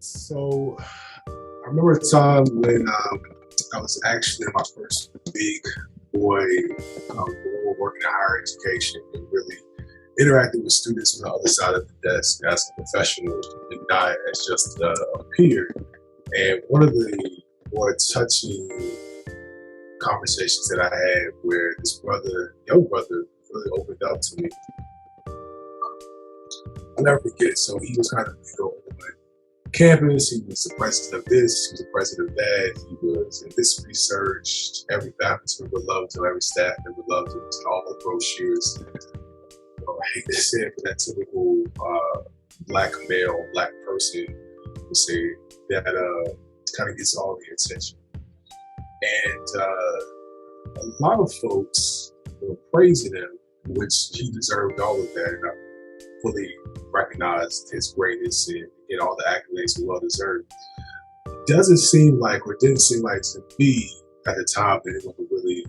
So I remember a time when I was actually in my first big boy role working in higher education and really interacting with students on the other side of the desk as a professional and not as just a peer. And one of the more touching conversations that I had where this brother, young brother, really opened up to me. I'll never forget. So he was kind of on campus. He was the president of this. He was the president of that. He was in this research. Every faculty member loved him. Every staff member loved him. And all the brochures. I hate to say it, but that typical black male, black person would say that kind of gets all the attention. And a lot of folks were praising him, which he deserved all of that. And I fully recognized his greatness and all the accolades were well deserved. Doesn't seem like, or didn't seem like to me at the time, that anyone really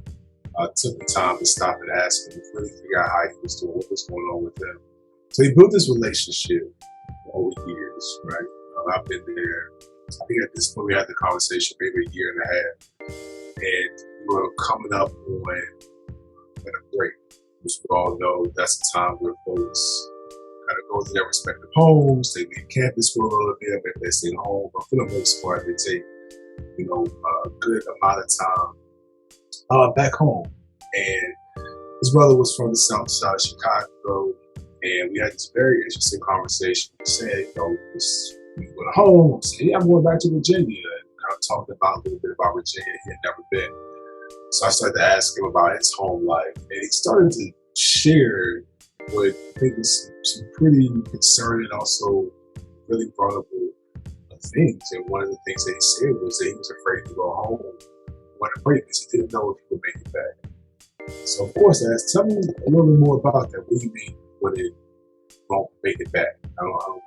took the time to stop and ask him, to really figure out how he was doing, what was going on with him. So he built this relationship over years, right? I've been there. I think at this point we had the conversation maybe a year and a half, and we were coming up on a break, which we all know that's a time where folks kind of go to their respective homes. They leave campus for a little bit, maybe they stay home, but for the most part, they take a good amount of time back home. And his brother was from the south side of Chicago, and we had this very interesting conversation. He said, we went home. I said, yeah, I'm going back to Virginia. And kind of talked about a little bit about Virginia. He had never been. So I started to ask him about his home life. And he started to share what I think was some pretty concerning, also really vulnerable things. And one of the things that he said was that he was afraid to go home. He wasn't afraid because he didn't know if he would make it back. So of course I asked, tell me a little bit more about that. What do you mean when it won't make it back? I don't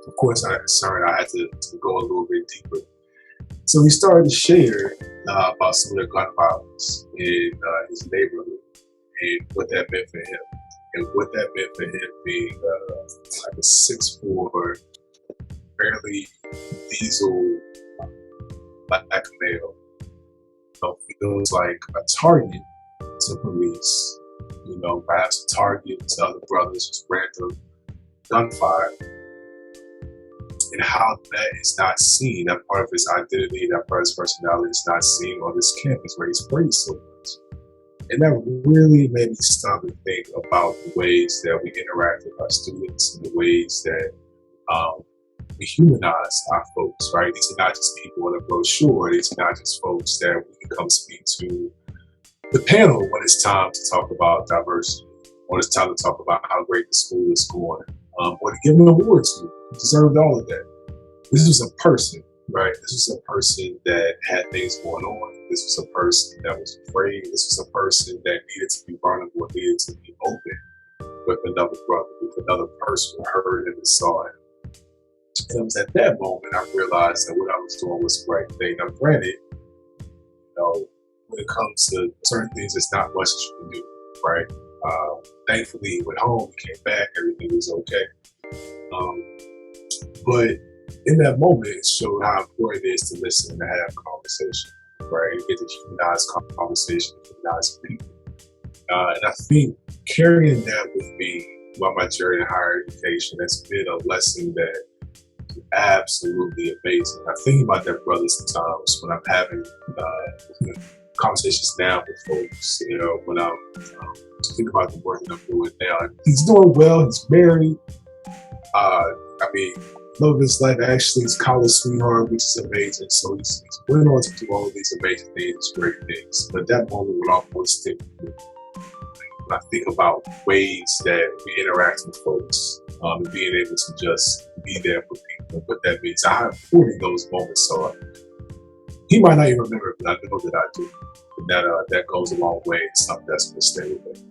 of course, I had concern. I had to go a little bit deeper. So he started to share about some of the gun violence in his neighborhood and what that meant for him. And what that meant for him being like a 6'4", fairly diesel black male. Feels like a target to police, perhaps a target to other brothers, just random gunfire. And how that is not seen, that part of his identity, that part of his personality is not seen on this campus where he's praised so much. And that really made me stop and think about the ways that we interact with our students and the ways that we humanize our folks, right? These are not just people on a brochure. These are not just folks that we can come speak to the panel when it's time to talk about diversity, when it's time to talk about how great the school is going, or to give them awards to. He deserved all of that. This was a person, right? This was a person that had things going on. This was a person that was afraid. This was a person that needed to be vulnerable, needed to be open with another brother, with another person who heard him and saw him. And it was at that moment I realized that what I was doing was the right thing. Now, granted, when it comes to certain things, there's not much that you can do, right? Thankfully, he went home, he came back, everything was okay. But in that moment, it showed how important it is to listen and to have conversation, right? And get to humanize conversation, humanize people. And I think carrying that with me while my journey in higher education has been a lesson that is absolutely amazing. I think about that brother sometimes when I'm having conversations now with folks, when I'm think about the work that I'm doing now. He's doing well, he's married. Love of his life, actually, his college sweetheart, which is amazing. So he's went on to do all of these amazing things, great things. But that moment would almost stick with me. When I think about ways that we interact with folks and being able to just be there for people and what that means. I have important those moments. So he might not even remember it, but I know that I do. And that goes a long way. It's something that's going to stay with me.